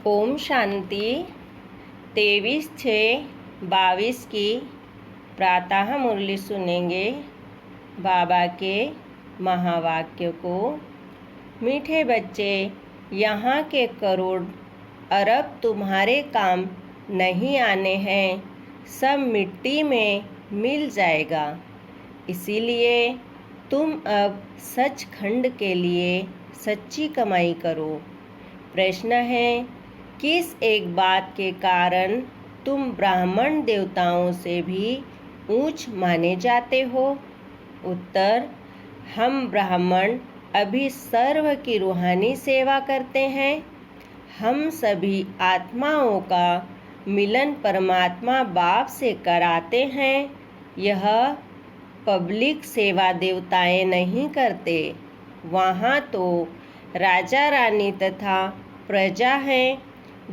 ओम शांति 23/6/22 की प्रातः मुरली सुनेंगे। बाबा के महावाक्य को। मीठे बच्चे, यहाँ के करोड़ अरब तुम्हारे काम नहीं आने हैं, सब मिट्टी में मिल जाएगा। इसीलिए तुम अब सचखंड के लिए सच्ची कमाई करो। प्रश्न है, किस एक बात के कारण तुम ब्राह्मण देवताओं से भी ऊंच माने जाते हो? उत्तर, हम ब्राह्मण अभी सर्व की रूहानी सेवा करते हैं। हम सभी आत्माओं का मिलन परमात्मा बाप से कराते हैं। यह पब्लिक सेवा देवताएं नहीं करते। वहाँ तो राजा रानी तथा प्रजा है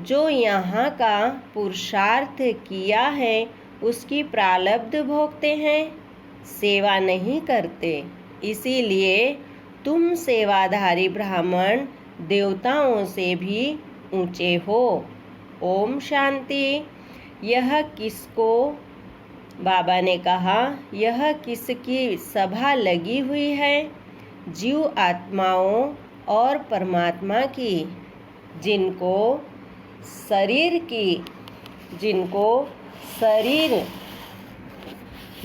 जो यहाँ का पुरुषार्थ किया है उसकी प्रारब्ध भोगते हैं, सेवा नहीं करते। इसीलिए तुम सेवाधारी ब्राह्मण देवताओं से भी ऊंचे हो। ओम शांति। यह किसको, बाबा ने कहा, यह किसकी सभा लगी हुई है? जीव आत्माओं और परमात्मा की, जिनको शरीर,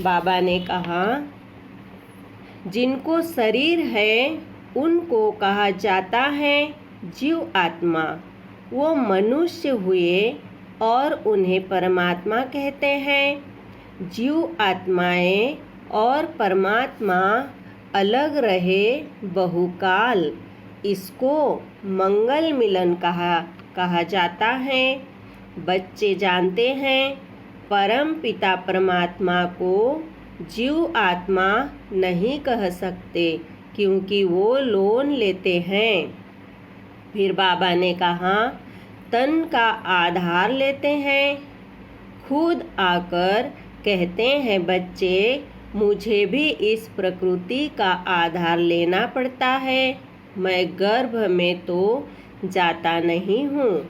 बाबा ने कहा, जिनको शरीर है उनको कहा जाता है जीव आत्मा। वो मनुष्य हुए और उन्हें परमात्मा कहते हैं। जीव आत्माएं और परमात्मा अलग रहे बहुकाल, इसको मंगल मिलन कहा जाता है। बच्चे जानते हैं, परम पिता परमात्मा को जीव आत्मा नहीं कह सकते क्योंकि वो लोन लेते हैं। फिर बाबा ने कहा, तन का आधार लेते हैं। खुद आकर कहते हैं, बच्चे मुझे भी इस प्रकृति का आधार लेना पड़ता है। मैं गर्भ में तो जाता नहीं हूँ,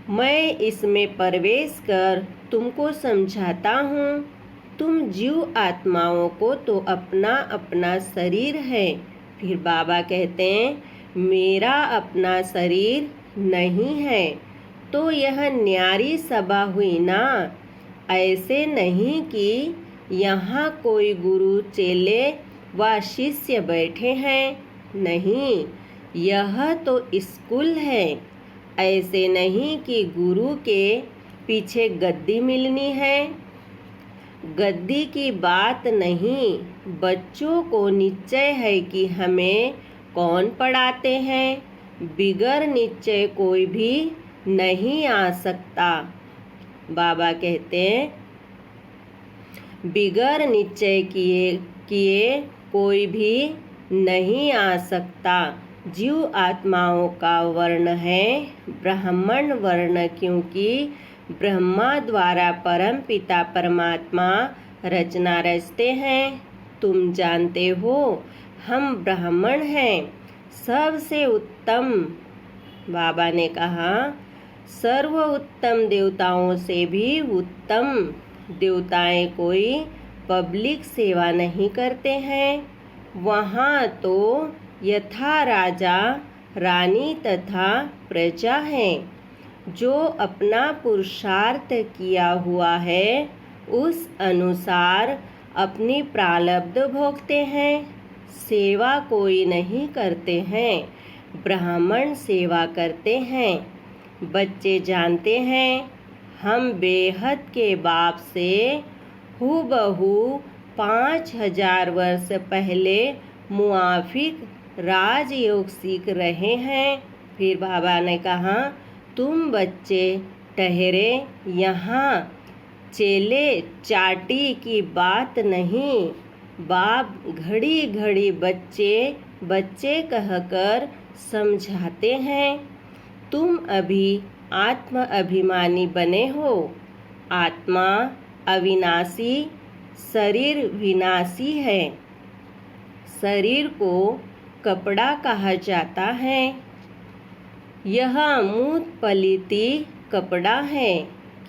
मैं इसमें प्रवेश कर तुमको समझाता हूँ। तुम जीव आत्माओं को तो अपना अपना शरीर है। फिर बाबा कहते हैं, मेरा अपना शरीर नहीं है। तो यह न्यारी सभा हुई ना। ऐसे नहीं कि यहाँ कोई गुरु चेले व शिष्य बैठे हैं, नहीं, यह तो स्कूल है। ऐसे नहीं कि गुरु के पीछे गद्दी मिलनी है। गद्दी की बात नहीं, बच्चों को निश्चय है कि हमें कौन पढ़ाते हैं। बिगर निश्चय कोई भी नहीं आ सकता। बाबा कहते हैं, बिगर निश्चय किए कोई भी नहीं आ सकता। जीव आत्माओं का वर्ण है ब्राह्मण वर्ण, क्योंकि ब्रह्मा द्वारा परम पिता परमात्मा रचना रचते हैं। तुम जानते हो, हम ब्राह्मण हैं, सबसे उत्तम। बाबा ने कहा, सर्वोत्तम देवताओं से भी उत्तम। देवताएं कोई पब्लिक सेवा नहीं करते हैं। वहाँ तो यथा राजा रानी तथा प्रजा हैं, जो अपना पुरुषार्थ किया हुआ है उस अनुसार अपनी प्रारब्ध भोगते हैं। सेवा कोई नहीं करते हैं, ब्राह्मण सेवा करते हैं। बच्चे जानते हैं, हम बेहद के बाप से हूबहू 5000 वर्ष पहले मुआफिक राजयोग सीख रहे हैं। फिर बाबा ने कहा, तुम बच्चे ठहरे यहाँ, चेले चाटी की बात नहीं। बाप घड़ी घड़ी बच्चे कहकर समझाते हैं। तुम अभी आत्म अभिमानी बने हो। आत्मा अविनाशी, शरीर विनाशी है। शरीर को कपड़ा कहा जाता है। यह मूत पलीती कपड़ा है,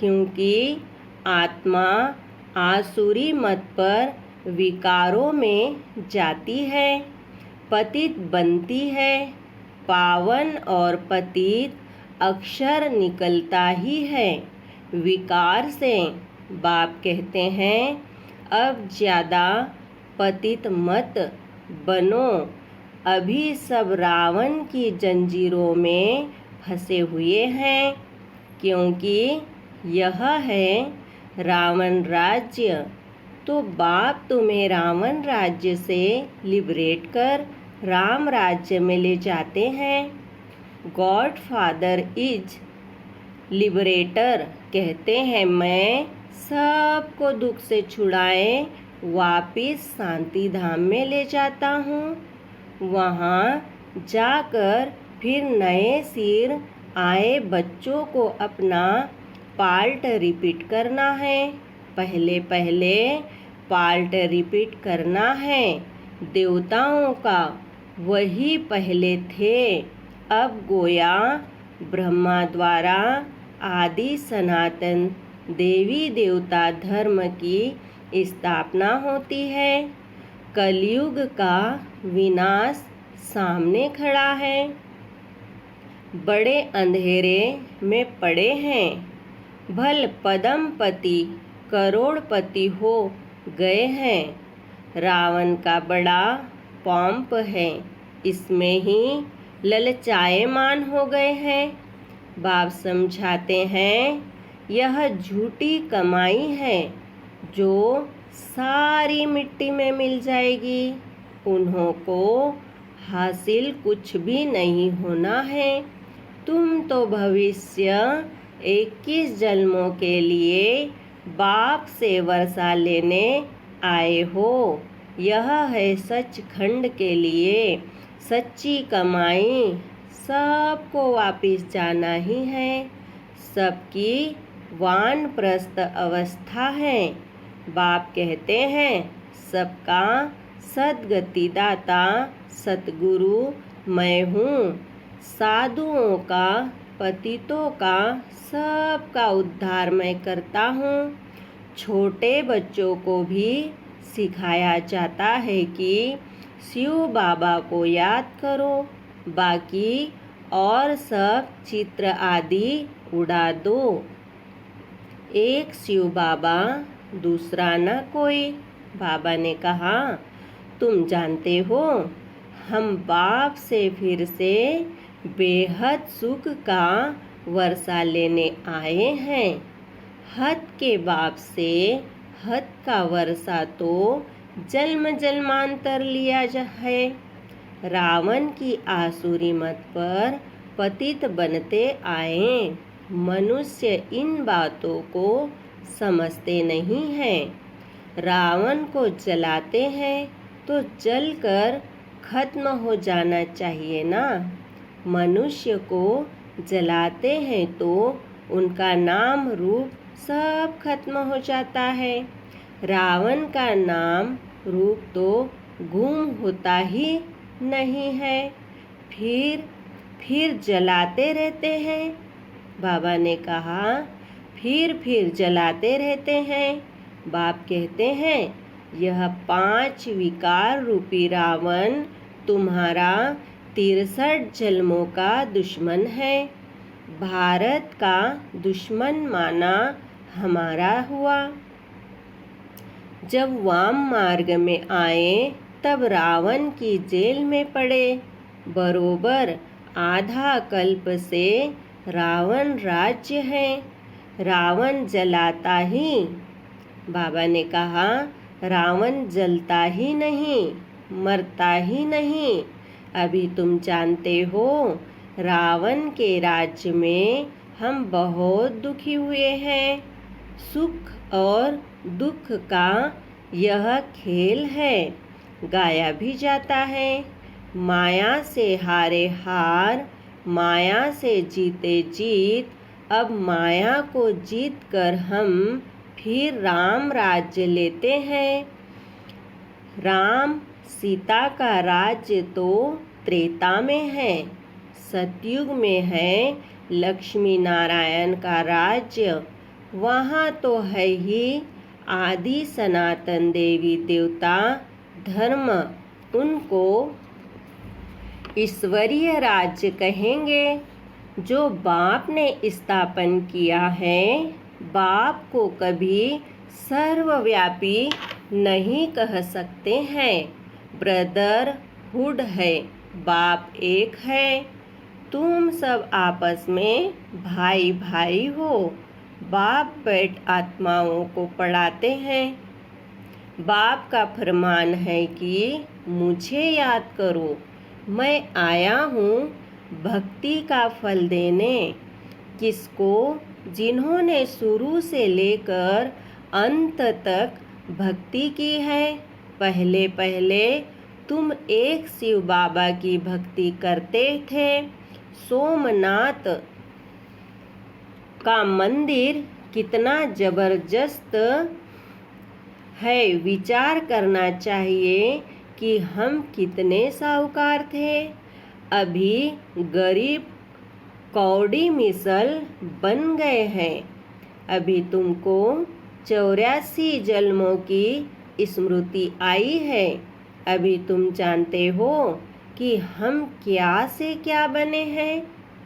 क्योंकि आत्मा आसुरी मत पर विकारों में जाती है, पतित बनती है। पावन और पतित अक्षर निकलता ही है विकार से। बाप कहते हैं, अब ज़्यादा पतित मत बनो, अभी सब रावण की जंजीरों में फंसे हुए हैं, क्योंकि यह है रावण राज्य। तो बाप तुम्हें रावण राज्य से लिबरेट कर राम राज्य में ले जाते हैं। गॉड फादर इज लिबरेटर कहते हैं, मैं सबको दुख से छुड़ाए वापिस शांति धाम में ले जाता हूँ। वहाँ जाकर फिर नए सिर आए बच्चों को अपना पार्ट रिपीट करना है। पहले पहले पार्ट रिपीट करना है देवताओं का, वही पहले थे। अब गोया ब्रह्मा द्वारा आदि सनातन देवी देवता धर्म की स्थापना होती है। कलयुग का विनाश सामने खड़ा है, बड़े अंधेरे में पड़े हैं। भल पद्मपति करोड़पति हो गए हैं। रावण का बड़ा पॉम्प है, इसमें ही ललचाएमान हो गए हैं। बाप समझाते हैं, यह झूठी कमाई है जो सारी मिट्टी में मिल जाएगी। उन्हों को हासिल कुछ भी नहीं होना है। तुम तो भविष्य 21 जन्मों के लिए बाप से वर्षा लेने आए हो। यह है सचखंड के लिए सच्ची कमाई। सबको वापिस जाना ही है। सबकी वानप्रस्थ अवस्था है। बाप कहते हैं, सबका सद्गतिदाता सतगुरु मैं हूँ। साधुओं का, पतितों का, सबका उद्धार मैं करता हूँ। छोटे बच्चों को भी सिखाया जाता है कि शिव बाबा को याद करो, बाकी और सब चित्र आदि उड़ा दो। एक शिव बाबा, दूसरा न कोई। बाबा ने कहा, तुम जानते हो, हम बाप से फिर से बेहद सुख का वर्षा लेने आए हैं। हद के बाप से हद का वर्षा तो जन्म जन्मांतर लिया है। रावण की आसुरी मत पर पतित बनते आए। मनुष्य इन बातों को समझते नहीं हैं। रावण को जलाते हैं तो जलकर खत्म हो जाना चाहिए ना। मनुष्य को जलाते हैं तो उनका नाम रूप सब खत्म हो जाता है। रावण का नाम रूप तो गुम होता ही नहीं है, फिर जलाते रहते हैं। बाबा ने कहा, फिर जलाते रहते हैं। बाप कहते हैं, यह 5 विकार रूपी रावण तुम्हारा 63 जन्मों का दुश्मन है। भारत का दुश्मन माना हमारा हुआ। जब वाम मार्ग में आए तब रावण की जेल में पड़े। बरोबर आधा कल्प से रावण राज्य है। रावण जलाता ही। बाबा ने कहा, रावण जलता ही नहीं, मरता ही नहीं। अभी तुम जानते हो, रावण के राज्य में हम बहुत दुखी हुए हैं। सुख और दुख का यह खेल है, गाया भी जाता है। माया से हारे हार, माया से जीते जीत। अब माया को जीत कर हम फिर राम राज्य लेते हैं। राम सीता का राज्य तो त्रेता में है। सतयुग में है लक्ष्मी नारायण का राज्य। वहाँ तो है ही आदि सनातन देवी देवता धर्म। उनको ईश्वरीय राज्य कहेंगे जो बाप ने स्थापन किया है। बाप को कभी सर्वव्यापी नहीं कह सकते हैं। ब्रदरहुड है, बाप एक है। तुम सब आपस में भाई भाई हो। बाप बैठ आत्माओं को पढ़ाते हैं। बाप का फरमान है कि मुझे याद करो, मैं आया हूँ भक्ति का फल देने। किसको? जिन्होंने शुरू से लेकर अंत तक भक्ति की है। पहले पहले तुम एक शिव बाबा की भक्ति करते थे। सोमनाथ का मंदिर कितना जबरदस्त है। विचार करना चाहिए कि हम कितने साहूकार थे। अभी गरीब कौड़ी मिसल बन गए हैं। अभी तुमको 84 जन्मों की स्मृति आई है। अभी तुम जानते हो कि हम क्या से क्या बने हैं।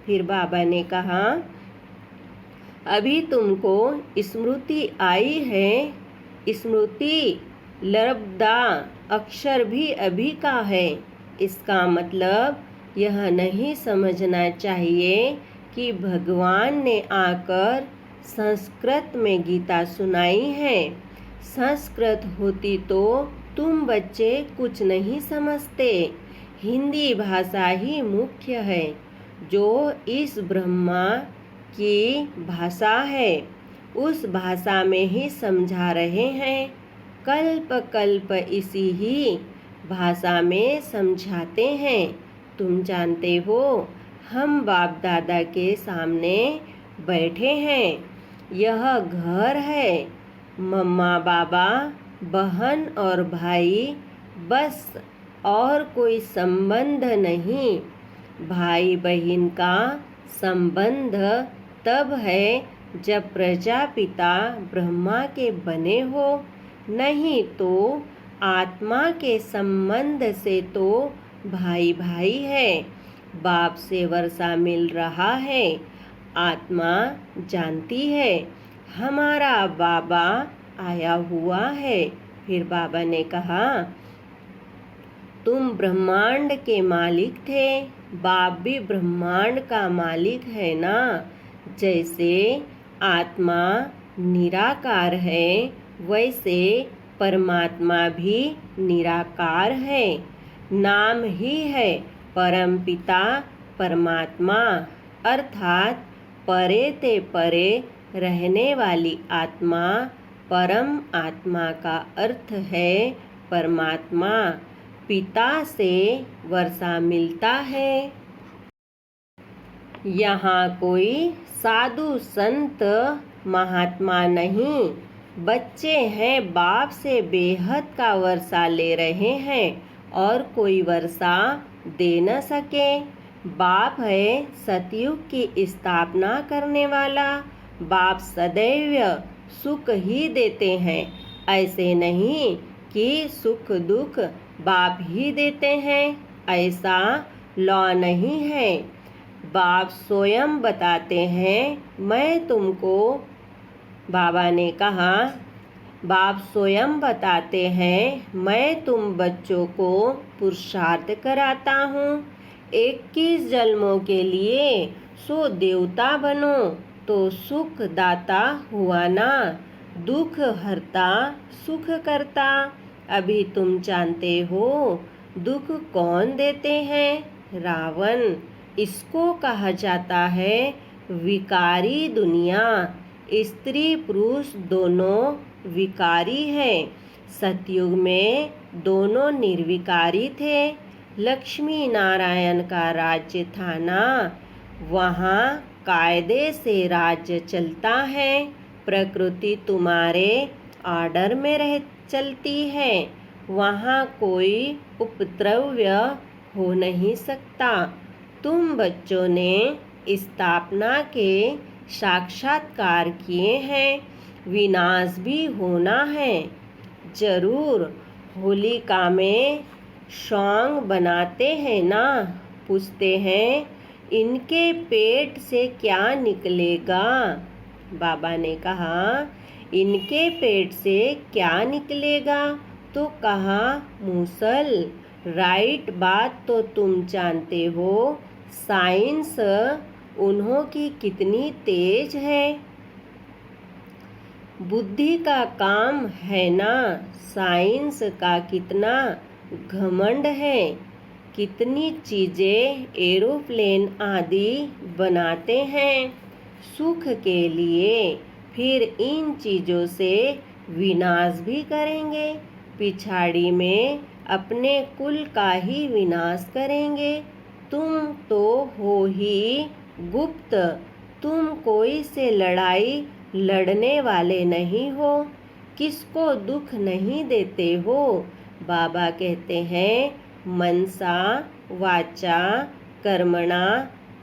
फिर बाबा ने कहा, अभी तुमको स्मृति आई है। स्मृति लब्धा अक्षर भी अभी का है। इसका मतलब यह नहीं समझना चाहिए कि भगवान ने आकर संस्कृत में गीता सुनाई है। संस्कृत होती तो तुम बच्चे कुछ नहीं समझते। हिंदी भाषा ही मुख्य है, जो इस ब्रह्मा की भाषा है। उस भाषा में ही समझा रहे हैं। कल्प कल्प इसी ही भाषा में समझाते हैं। तुम जानते हो, हम बाप दादा के सामने बैठे हैं। यह घर है। मम्मा बाबा, बहन और भाई, बस और कोई संबंध नहीं। भाई बहन का संबंध तब है जब प्रजापिता ब्रह्मा के बने हो। नहीं तो आत्मा के संबंध से तो भाई भाई है। बाप से वर्षा मिल रहा है। आत्मा जानती है हमारा बाबा आया हुआ है। फिर बाबा ने कहा, तुम ब्रह्मांड के मालिक थे। बाप भी ब्रह्मांड का मालिक है ना। जैसे आत्मा निराकार है, वैसे परमात्मा भी निराकार है। नाम ही है परमपिता परमात्मा, अर्थात परे ते परे रहने वाली आत्मा। परम आत्मा का अर्थ है परमात्मा। पिता से वर्षा मिलता है। यहाँ कोई साधु संत महात्मा नहीं, बच्चे हैं। बाप से बेहद का वर्षा ले रहे हैं और कोई वर्षा दे न सके। बाप है सतयुग की स्थापना करने वाला। बाप सदैव सुख ही देते हैं। ऐसे नहीं कि सुख दुख बाप ही देते हैं, ऐसा लॉ नहीं है। बाप स्वयं बताते हैं, मैं तुमको, बाबा ने कहा, बाप स्वयं बताते हैं, मैं तुम बच्चों को पुरुषार्थ कराता हूँ। 21 जन्मों के लिए सो देवता बनो तो सुख दाता हुआ ना, दुख हरता सुख करता। अभी तुम जानते हो दुख कौन देते हैं? रावण। इसको कहा जाता है विकारी दुनिया। स्त्री पुरुष दोनों विकारी है। सतयुग में दोनों निर्विकारी थे। लक्ष्मी नारायण का राज्य था ना। वहाँ कायदे से राज्य चलता है। प्रकृति तुम्हारे ऑर्डर में चलती है। वहाँ कोई उपद्रव्य हो नहीं सकता। तुम बच्चों ने स्थापना के साक्षात्कार किए हैं, विनाश भी होना है। जरूर होलिका में सॉन्ग बनाते हैं ना। पूछते हैं इनके पेट से क्या निकलेगा। बाबा ने कहा इनके पेट से क्या निकलेगा, तो कहा मूसल। राइट बात तो तुम जानते हो, साइंस उन्हों की कितनी तेज है। बुद्धि का काम है ना, साइंस का कितना घमंड है। कितनी चीजें एरोप्लेन आदि बनाते हैं सुख के लिए, फिर इन चीजों से विनाश भी करेंगे। पिछाड़ी में अपने कुल का ही विनाश करेंगे। तुम तो हो ही गुप्त, तुम कोई से लड़ाई लड़ने वाले नहीं हो, किसको दुख नहीं देते हो। बाबा कहते हैं मनसा वाचा कर्मणा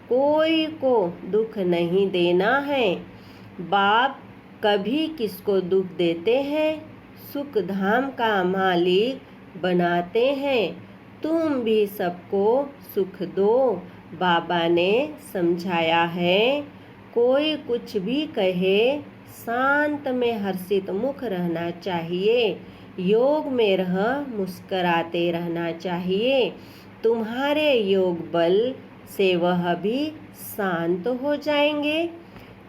कोई को दुख नहीं देना है। बाप कभी किसको दुख देते हैं, सुख धाम का मालिक बनाते हैं। तुम भी सबको सुख दो। बाबा ने समझाया है कोई कुछ भी कहे, शांत में हर्षित मुख रहना चाहिए। योग में रह मुस्कराते रहना चाहिए। तुम्हारे योग बल से वह भी शांत हो जाएंगे।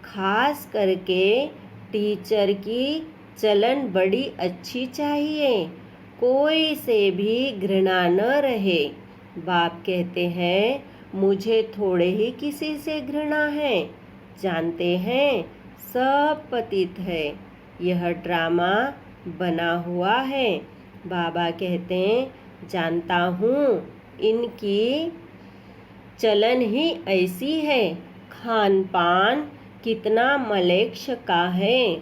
खास करके टीचर की चलन बड़ी अच्छी चाहिए, कोई से भी घृणा न रहे। बाप कहते हैं मुझे थोड़े ही किसी से घृणा है। जानते हैं सब पतित है, यह ड्रामा बना हुआ है। बाबा कहते हैं जानता हूँ, इनकी चलन ही ऐसी है। खान पान कितना मलेच्छ का है,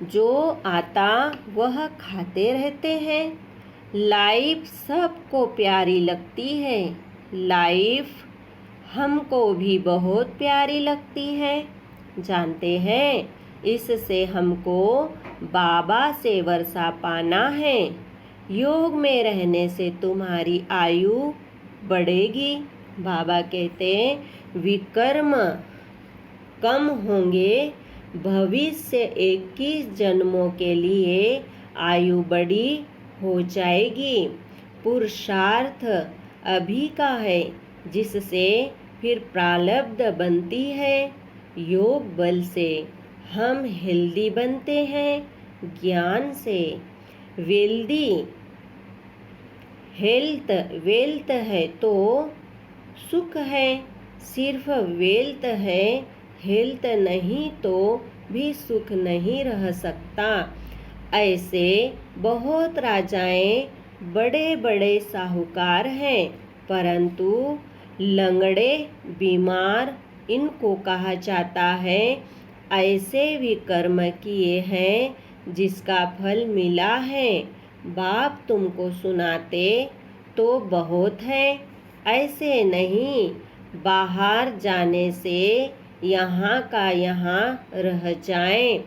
जो आता वह खाते रहते हैं। लाइफ सबको प्यारी लगती है, लाइफ हमको भी बहुत प्यारी लगती है। जानते हैं इससे हमको बाबा से वर्षा पाना है। योग में रहने से तुम्हारी आयु बढ़ेगी। बाबा कहते विकर्म कम होंगे, भविष्य 21 जन्मों के लिए आयु बड़ी हो जाएगी। पुरुषार्थ अभी का है, जिससे फिर प्रारब्ध बनती है। योग बल से हम हेल्दी बनते हैं, ज्ञान से वेल्दी। हेल्थ वेल्थ है तो सुख है, सिर्फ वेल्थ है हेल्थ नहीं तो भी सुख नहीं रह सकता। ऐसे बहुत राजाएं, बड़े बड़े साहूकार हैं, परंतु लंगड़े बीमार इनको कहा जाता है। ऐसे भी कर्म किए हैं जिसका फल मिला है। बाप तुमको सुनाते तो बहुत है, ऐसे नहीं बाहर जाने से यहाँ का यहाँ रह जाएं।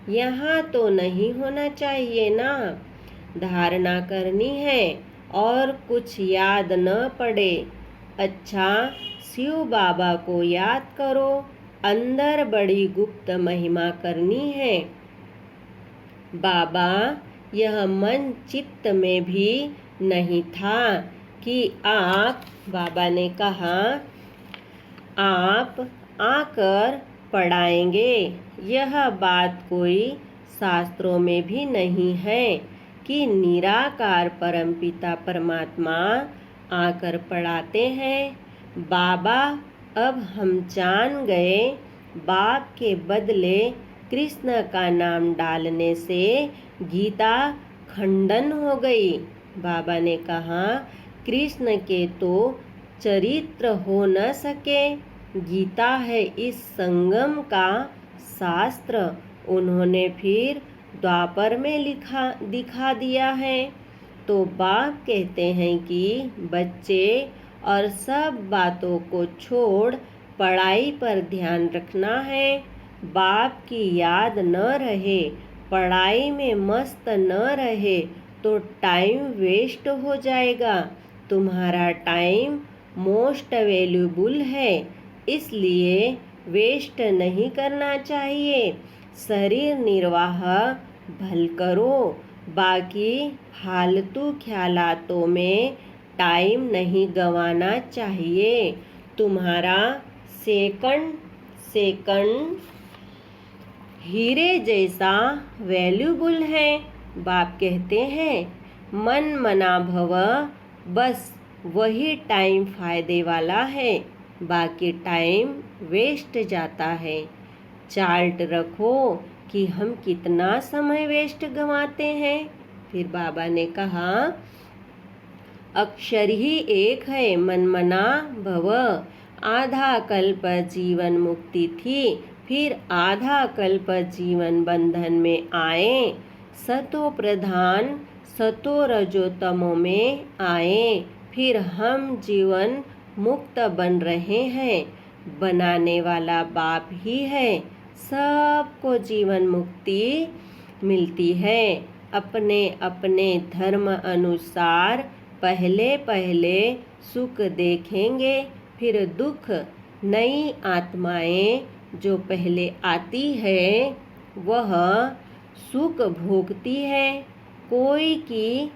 यहाँ तो नहीं होना चाहिए ना। धारणा करनी है और कुछ याद न पड़े। अच्छा शिव बाबा को याद करो, अंदर बड़ी गुप्त महिमा करनी है। बाबा यह मन चित्त में भी नहीं था कि आप, बाबा ने कहा आप आकर पढ़ाएंगे। यह बात कोई शास्त्रों में भी नहीं है कि निराकार परमपिता परमात्मा आकर पढ़ाते हैं। बाबा अब हम जान गए, बाप के बदले कृष्ण का नाम डालने से गीता खंडन हो गई। बाबा ने कहा कृष्ण के तो चरित्र हो न सके, गीता है इस संगम का शास्त्र। उन्होंने फिर द्वापर में दिखा दिया है। तो बाप कहते हैं कि बच्चे और सब बातों को छोड़ पढ़ाई पर ध्यान रखना है। बाप की याद न रहे, पढ़ाई में मस्त न रहे तो टाइम वेस्ट हो जाएगा। तुम्हारा टाइम मोस्ट वैल्यूबल है, इसलिए वेस्ट नहीं करना चाहिए। शरीर निर्वाह भल करो, बाकी फालतू ख्यालातों में टाइम नहीं गंवाना चाहिए। तुम्हारा सेकंड हीरे जैसा वैल्यूबल है। बाप कहते हैं मन मना भव, बस वही टाइम फायदे वाला है, बाकी टाइम वेस्ट जाता है। चार्ट रखो कि हम कितना समय वेस्ट गंवाते हैं। फिर बाबा ने कहा अक्षर ही एक है, मन मना भव। आधा कल्प जीवन मुक्ति थी, फिर आधा कल्प जीवन बंधन में आए। सतो प्रधान सतो रजोतमों में आए, फिर हम जीवन मुक्त बन रहे हैं। बनाने वाला बाप ही है, सबको जीवन मुक्ति मिलती है। अपने अपने धर्म अनुसार पहले पहले सुख देखेंगे, फिर दुख। नई आत्माएं जो पहले आती है वह सुख भोगती है। कोई की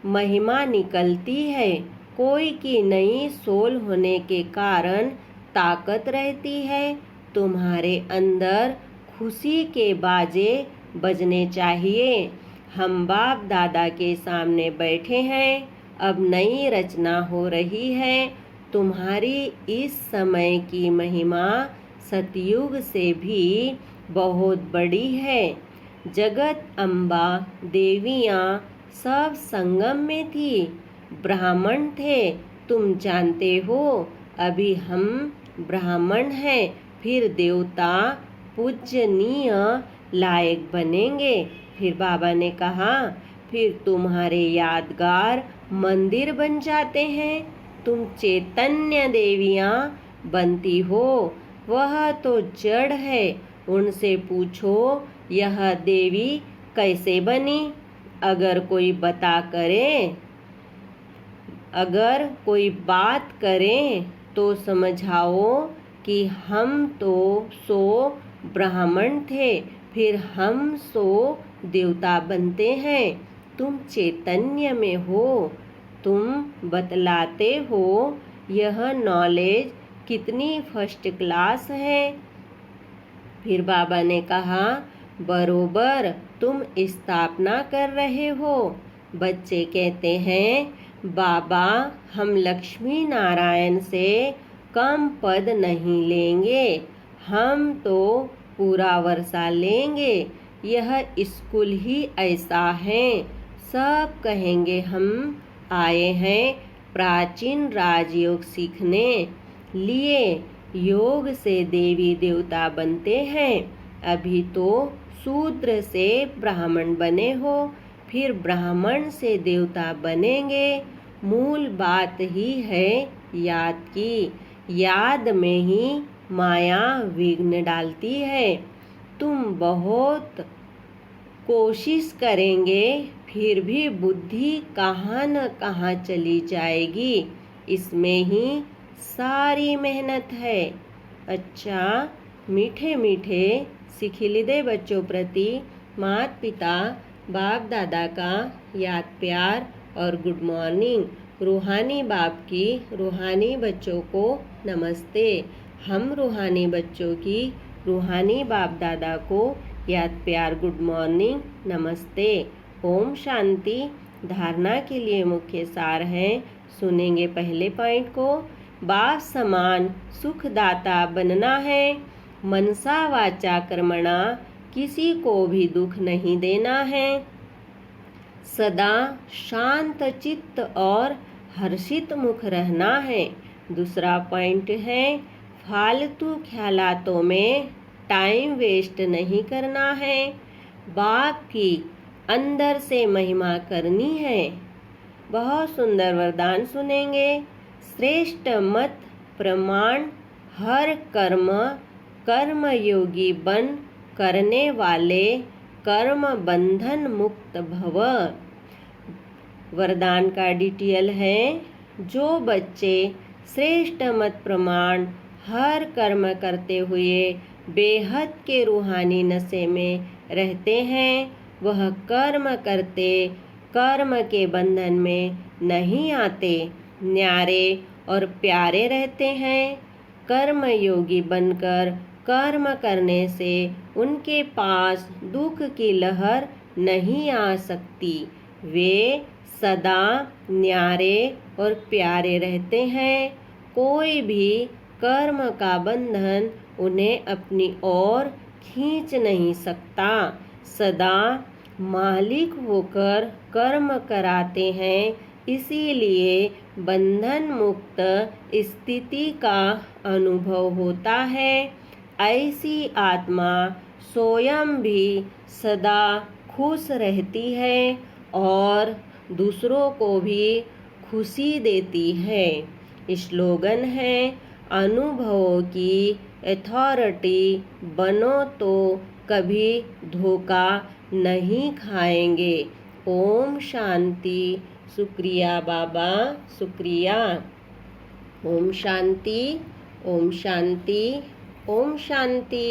महिमा निकलती है, कोई की नई सोल होने के कारण ताकत रहती है। तुम्हारे अंदर खुशी के बाजे बजने चाहिए। हम बाप दादा के सामने बैठे हैं, अब नई रचना हो रही है। तुम्हारी इस समय की महिमा सतयुग से भी बहुत बड़ी है। जगत अम्बा देवियाँ सब संगम में थी, ब्राह्मण थे, तुम जानते हो। अभी हम ब्राह्मण हैं, फिर देवता पूजनीय लायक बनेंगे। फिर बाबा ने कहा फिर तुम्हारे यादगार मंदिर बन जाते हैं। तुम चैतन्य देवियाँ बनती हो, वह तो जड़ है। उनसे पूछो यह देवी कैसे बनी। अगर कोई बात करे तो समझाओ कि हम तो सो ब्राह्मण थे, फिर हम सो देवता बनते हैं। तुम चैतन्य में हो, तुम बतलाते हो यह नॉलेज कितनी फर्स्ट क्लास है। फिर बाबा ने कहा बरोबर तुम स्थापना कर रहे हो। बच्चे कहते हैं बाबा हम लक्ष्मी नारायण से कम पद नहीं लेंगे, हम तो पूरा वर्षा लेंगे। यह स्कूल ही ऐसा है, सब कहेंगे हम आए हैं प्राचीन राजयोग सीखने लिए। योग से देवी देवता बनते हैं, अभी तो शूद्र से ब्राह्मण बने हो, फिर ब्राह्मण से देवता बनेंगे। मूल बात ही है याद की, याद में ही माया विघ्न डालती है। तुम बहुत कोशिश करेंगे, फिर भी बुद्धि कहाँ न कहाँ चली जाएगी। इसमें ही सारी मेहनत है। अच्छा, मीठे मीठे सिखिलिदे बच्चों प्रति माता पिता बाप दादा का याद प्यार और गुड मॉर्निंग। रूहानी बाप की रूहानी बच्चों को नमस्ते। हम रूहानी बच्चों की रूहानी बाप दादा को याद प्यार गुड मॉर्निंग नमस्ते। ओम शांति। धारणा के लिए मुख्य सार है, सुनेंगे पहले पॉइंट को। बाप समान सुखदाता बनना है। मनसा वाचा कर्मणा किसी को भी दुख नहीं देना है। सदा शांत चित्त और हर्षित मुख रहना है। दूसरा पॉइंट है फालतू ख्यालातों में टाइम वेस्ट नहीं करना है। बाप की अंदर से महिमा करनी है। बहुत सुंदर वरदान सुनेंगे। श्रेष्ठ मत प्रमाण हर कर्म कर्मयोगी बन करने वाले कर्म बंधन मुक्त भव। वरदान का डिटेल है, जो बच्चे श्रेष्ठ मत प्रमाण हर कर्म करते हुए बेहद के रूहानी नशे में रहते हैं, वह कर्म करते कर्म के बंधन में नहीं आते, न्यारे और प्यारे रहते हैं। कर्म योगी बनकर कर्म करने से उनके पास दुख की लहर नहीं आ सकती। वे सदा न्यारे और प्यारे रहते हैं। कोई भी कर्म का बंधन उन्हें अपनी ओर खींच नहीं सकता। सदा मालिक होकर कर्म कराते हैं, इसीलिए बंधन मुक्त स्थिति का अनुभव होता है। ऐसी आत्मा स्वयं भी सदा खुश रहती है और दूसरों को भी खुशी देती है। स्लोगन है, अनुभवों की अथॉरिटी बनो तो कभी धोखा नहीं खाएंगे। ओम शांति। शुक्रिया बाबा, शुक्रिया। ओम शांति, ओम शांति, ओम शांति।